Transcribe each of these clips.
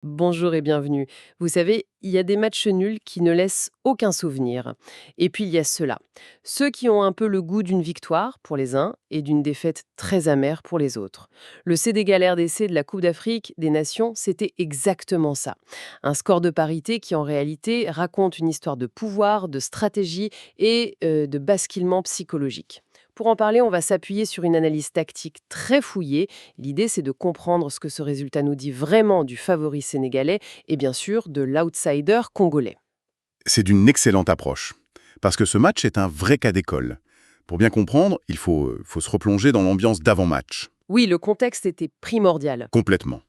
Bonjour et bienvenue. Vous savez, il y a des matchs nuls qui ne laissent aucun souvenir. Et puis il y a ceux-là. Ceux qui ont un peu le goût d'une victoire pour les uns et d'une défaite très amère pour les autres. Le Sénégal RDC de la Coupe d'Afrique des Nations, c'était exactement ça. Un score de parité qui en réalité raconte une histoire de pouvoir, de stratégie et de basculement psychologique. Pour en parler, on va s'appuyer sur une analyse tactique très fouillée. L'idée, c'est de comprendre ce que ce résultat nous dit vraiment du favori sénégalais et bien sûr de l'outsider congolais. C'est d'une excellente approche, parce que ce match est un vrai cas d'école. Pour bien comprendre, il faut se replonger dans l'ambiance d'avant-match. Oui, le contexte était primordial. Complètement.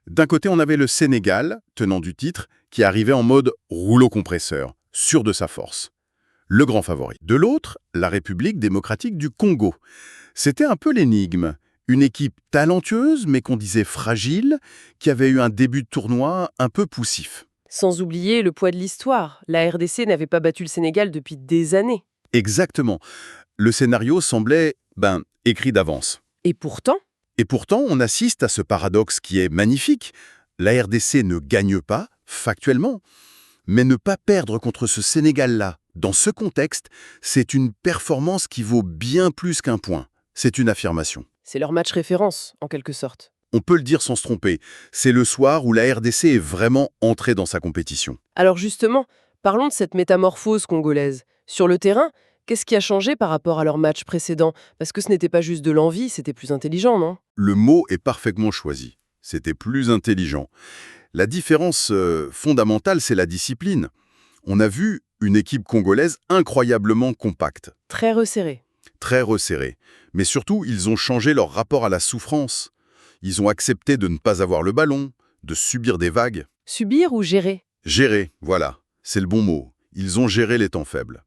D'un côté, on avait le Sénégal, tenant du titre, qui arrivait en mode rouleau compresseur, sûr de sa force. Le grand favori. De l'autre, la République démocratique du Congo. C'était un peu l'énigme. Une équipe talentueuse, mais qu'on disait fragile, qui avait eu un début de tournoi un peu poussif. Sans oublier le poids de l'histoire. La RDC n'avait pas battu le Sénégal depuis des années. Exactement. Le scénario semblait, écrit d'avance. Et pourtant, Et pourtant, on assiste à ce paradoxe qui est magnifique. La RDC ne gagne pas, factuellement, mais ne pas perdre contre ce Sénégal-là, dans ce contexte, c'est une performance qui vaut bien plus qu'un point. C'est une affirmation. c'est leur match référence, en quelque sorte. On peut le dire sans se tromper. C'est le soir où la RDC est vraiment entrée dans sa compétition. Alors justement, parlons de cette métamorphose congolaise. Sur le terrain, qu'est-ce qui a changé par rapport à leur match précédent? Parce que ce n'était pas juste de l'envie, c'était plus intelligent, non? Le mot est parfaitement choisi. C'était plus intelligent. La différence fondamentale, c'est la discipline. On a vu une équipe congolaise incroyablement compacte, Très resserré. très resserrée. Mais surtout, ils ont changé leur rapport à la souffrance. Ils ont accepté de ne pas avoir le ballon, de subir des vagues. Subir ou gérer? Gérer, voilà, c'est le bon mot. Ils ont géré les temps faibles.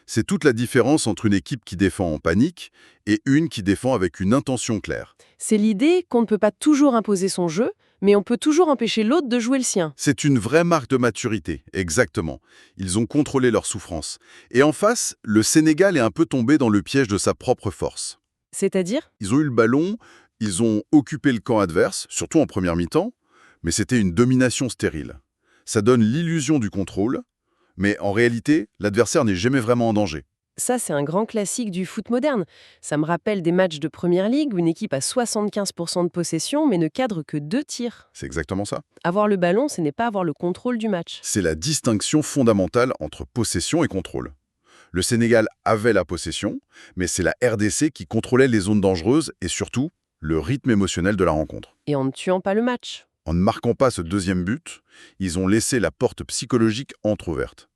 C'est toute la différence entre une équipe qui défend en panique et une qui défend avec une intention claire. C'est l'idée qu'on ne peut pas toujours imposer son jeu, mais on peut toujours empêcher l'autre de jouer le sien. C'est une vraie marque de maturité, exactement. Ils ont contrôlé leur souffrance. Et en face, le Sénégal est un peu tombé dans le piège de sa propre force. C'est-à-dire? Ils ont eu le ballon, ils ont occupé le camp adverse, surtout en première mi-temps, mais c'était une domination stérile. Ça donne l'illusion du contrôle, mais en réalité, l'adversaire n'est jamais vraiment en danger. Ça, c'est un grand classique du foot moderne. Ça me rappelle des matchs de Première Ligue où une équipe a 75% de possession mais ne cadre que 2 tirs. C'est exactement ça. Avoir le ballon, ce n'est pas avoir le contrôle du match. C'est la distinction fondamentale entre possession et contrôle. Le Sénégal avait la possession, mais c'est la RDC qui contrôlait les zones dangereuses et surtout, le rythme émotionnel de la rencontre. Et en ne tuant pas le match. En ne marquant pas ce deuxième but, ils ont laissé la porte psychologique entr'ouverte.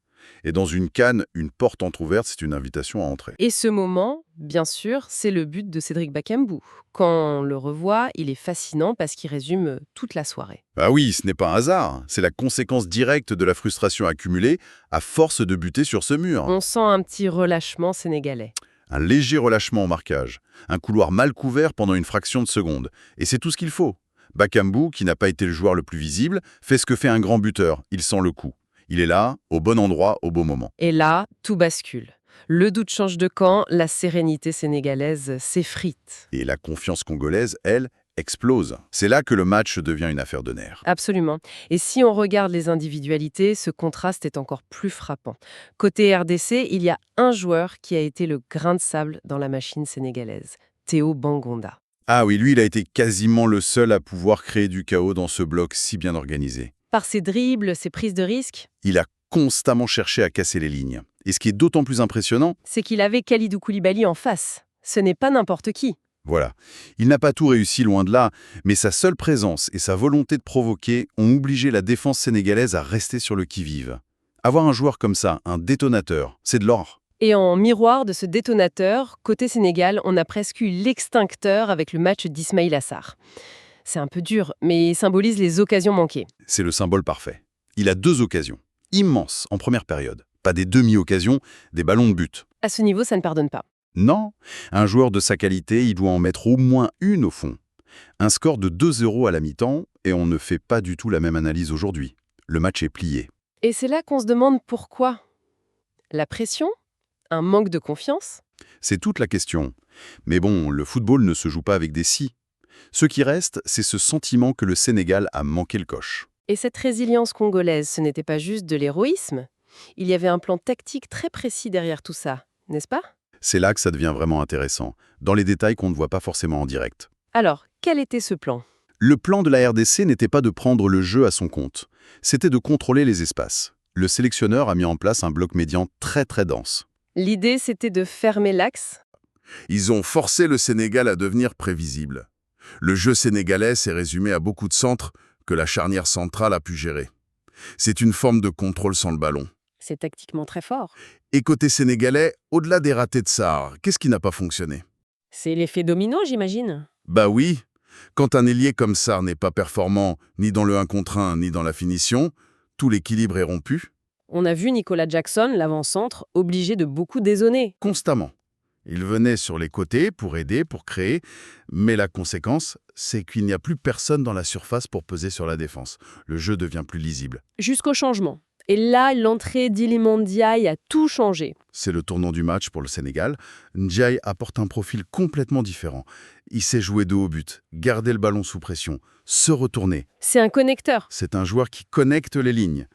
Et dans une CAN, une porte entr'ouverte, c'est une invitation à entrer. Et ce moment, bien sûr, c'est le but de Cédric Bakambu. Quand on le revoit, il est fascinant parce qu'il résume toute la soirée. Bah oui, ce n'est pas un hasard, c'est la conséquence directe de la frustration accumulée à force de buter sur ce mur. On sent un petit relâchement sénégalais. Un léger relâchement au marquage, un couloir mal couvert pendant une fraction de seconde. Et c'est tout ce qu'il faut. Bakambu, qui n'a pas été le joueur le plus visible, fait ce que fait un grand buteur, il sent le coup. Il est là, au bon endroit, au bon moment. Et là, tout bascule. Le doute change de camp, la sérénité sénégalaise s'effrite. Et la confiance congolaise, elle, explose. C'est là que le match devient une affaire de nerfs. Absolument. Et si on regarde les individualités, ce contraste est encore plus frappant. Côté RDC, il y a un joueur qui a été le grain de sable dans la machine sénégalaise, Théo Bangonda. Ah oui, lui, il a été quasiment le seul à pouvoir créer du chaos dans ce bloc si bien organisé. Par ses dribbles, ses prises de risque, Il a constamment cherché à casser les lignes. Et ce qui est d'autant plus impressionnant, c'est qu'il avait Kalidou Koulibaly en face. Ce n'est pas n'importe qui. voilà, il n'a pas tout réussi loin de là, mais sa seule présence et sa volonté de provoquer ont obligé la défense sénégalaise à rester sur le qui-vive. Avoir un joueur comme ça, un détonateur, c'est de l'or. Et en miroir de ce détonateur, côté Sénégal, on a presque eu l'extincteur avec le match d'Ismaïla Assar. C'est un peu dur, mais il symbolise les occasions manquées. C'est le symbole parfait. Il a 2 occasions, immenses en première période. Pas des demi-occasions, des ballons de but. À ce niveau, ça ne pardonne pas. Non, un joueur de sa qualité, il doit en mettre au moins une au fond. Un score de 2-0 à la mi-temps, et on ne fait pas du tout la même analyse aujourd'hui. Le match est plié. Et c'est là qu'on se demande pourquoi. La pression? Un manque de confiance? C'est toute la question. Mais bon, le football ne se joue pas avec des si. Ce qui reste, c'est ce sentiment que le Sénégal a manqué le coche. Et cette résilience congolaise, ce n'était pas juste de l'héroïsme. Il y avait un plan tactique très précis derrière tout ça, n'est-ce pas? C'est là que ça devient vraiment intéressant, dans les détails qu'on ne voit pas forcément en direct. Alors, quel était ce plan? Le plan de la RDC n'était pas de prendre le jeu à son compte, c'était de contrôler les espaces. Le sélectionneur a mis en place un bloc médian très très dense. L'idée, c'était de fermer l'axe. Ils ont forcé le Sénégal à devenir prévisible. Le jeu sénégalais s'est résumé à beaucoup de centres que la charnière centrale a pu gérer. C'est une forme de contrôle sans le ballon. C'est tactiquement très fort. Et côté sénégalais, au-delà des ratés de Sarr, qu'est-ce qui n'a pas fonctionné? C'est l'effet domino, j'imagine. Bah oui, quand un ailier comme Sarr n'est pas performant ni dans le 1 contre 1 ni dans la finition, tout l'équilibre est rompu. On a vu Nicolas Jackson, l'avant-centre, obligé de beaucoup dézonner. Constamment. Il venait sur les côtés pour aider, pour créer, mais la conséquence, c'est qu'il n'y a plus personne dans la surface pour peser sur la défense. Le jeu devient plus lisible. Jusqu'au changement. Et là, l'entrée d'Iliman Ndiaye a tout changé. C'est le tournant du match pour le Sénégal. Ndiaye apporte un profil complètement différent. Il sait jouer de haut but, garder le ballon sous pression, se retourner. C'est un connecteur. C'est un joueur qui connecte les lignes.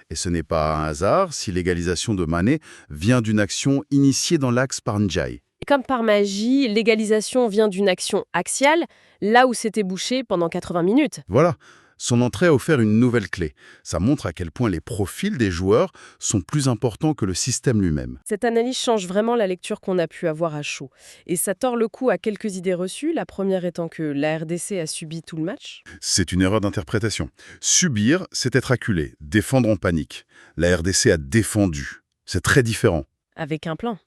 Et ce n'est pas un hasard si l'égalisation de Mané vient d'une action initiée dans l'axe par Ndiaye. Et comme par magie, l'égalisation vient d'une action axiale, là où c'était bouché pendant 80 minutes. Voilà, son entrée a offert une nouvelle clé. Ça montre à quel point les profils des joueurs sont plus importants que le système lui-même. Cette analyse change vraiment la lecture qu'on a pu avoir à chaud. Et ça tord le cou à quelques idées reçues, la première étant que la RDC a subi tout le match. C'est une erreur d'interprétation. Subir, c'est être acculé, défendre en panique. La RDC a défendu. C'est très différent. Avec un plan.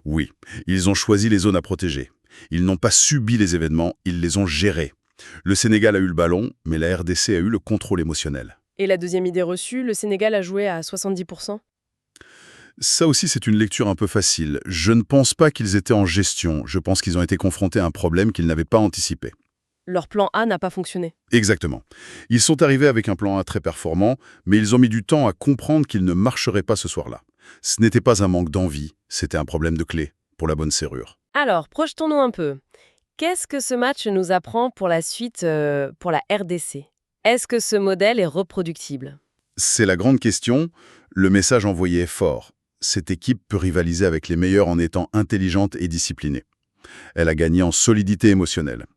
Oui, ils ont choisi les zones à protéger. Ils n'ont pas subi les événements, ils les ont gérés. Le Sénégal a eu le ballon, mais la RDC a eu le contrôle émotionnel. Et la deuxième idée reçue, le Sénégal a joué à 70%. Ça aussi, c'est une lecture un peu facile. Je ne pense pas qu'ils étaient en gestion. Je pense qu'ils ont été confrontés à un problème qu'ils n'avaient pas anticipé. Leur plan A n'a pas fonctionné. Exactement. Ils sont arrivés avec un plan A très performant, mais ils ont mis du temps à comprendre qu'il ne marcherait pas ce soir-là. Ce n'était pas un manque d'envie, c'était un problème de clé pour la bonne serrure. Alors, projetons-nous un peu. Qu'est-ce que ce match nous apprend pour la suite, pour la RDC? Est-ce que ce modèle est reproductible? C'est la grande question. Le message envoyé est fort. Cette équipe peut rivaliser avec les meilleurs en étant intelligente et disciplinée. Elle a gagné en solidité émotionnelle.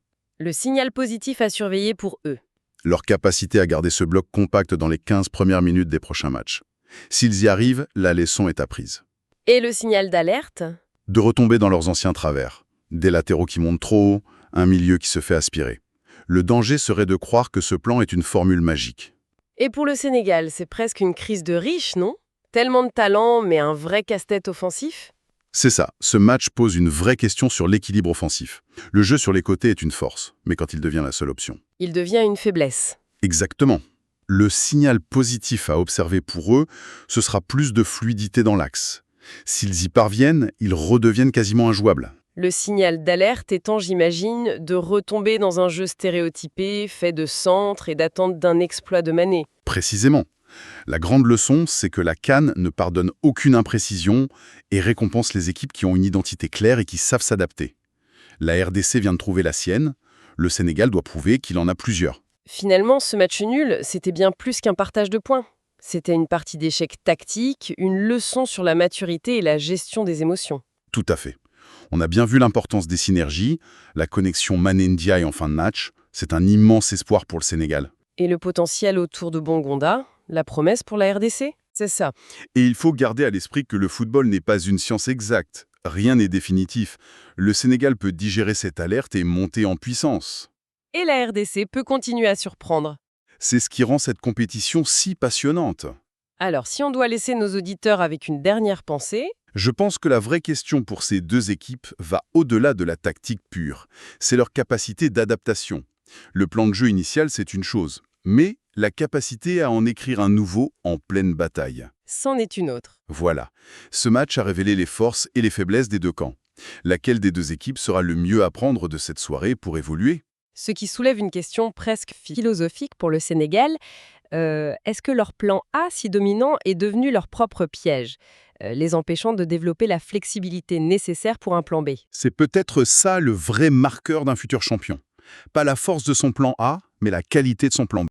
Le signal positif à surveiller pour eux. Leur capacité à garder ce bloc compact dans les 15 premières minutes des prochains matchs. S'ils y arrivent, la leçon est apprise. Et le signal d'alerte? De retomber dans leurs anciens travers. Des latéraux qui montent trop haut, un milieu qui se fait aspirer. Le danger serait de croire que ce plan est une formule magique. Et pour le Sénégal, c'est presque une crise de riches, non? Tellement de talent, mais un vrai casse-tête offensif? C'est ça, ce match pose une vraie question sur l'équilibre offensif. Le jeu sur les côtés est une force, mais quand il devient la seule option. Il devient une faiblesse. Exactement. Le signal positif à observer pour eux, ce sera plus de fluidité dans l'axe. S'ils y parviennent, ils redeviennent quasiment injouables. Le signal d'alerte étant, j'imagine, de retomber dans un jeu stéréotypé, fait de centres et d'attente d'un exploit de Mané. Précisément. La grande leçon, c'est que la CAN ne pardonne aucune imprécision et récompense les équipes qui ont une identité claire et qui savent s'adapter. La RDC vient de trouver la sienne, le Sénégal doit prouver qu'il en a plusieurs. Finalement, ce match nul, c'était bien plus qu'un partage de points. C'était une partie d'échec tactique, une leçon sur la maturité et la gestion des émotions. Tout à fait. On a bien vu l'importance des synergies, la connexion Mané-Ndiaye en fin de match, c'est un immense espoir pour le Sénégal. Et le potentiel autour de Bongonda, la promesse pour la RDC? C'est ça. Et il faut garder à l'esprit que le football n'est pas une science exacte. Rien n'est définitif. Le Sénégal peut digérer cette alerte et monter en puissance. Et la RDC peut continuer à surprendre. C'est ce qui rend cette compétition si passionnante. Alors, si on doit laisser nos auditeurs avec une dernière pensée... Je pense que la vraie question pour ces deux équipes va au-delà de la tactique pure. C'est leur capacité d'adaptation. Le plan de jeu initial, c'est une chose. Mais la capacité à en écrire un nouveau en pleine bataille. C'en est une autre. Voilà. Ce match a révélé les forces et les faiblesses des deux camps. Laquelle des deux équipes sera le mieux à prendre de cette soirée pour évoluer? Ce qui soulève une question presque philosophique pour le Sénégal. Est-ce que leur plan A, si dominant, est devenu leur propre piège, les empêchant de développer la flexibilité nécessaire pour un plan B? C'est peut-être ça le vrai marqueur d'un futur champion. Pas la force de son plan A, mais la qualité de son plan B.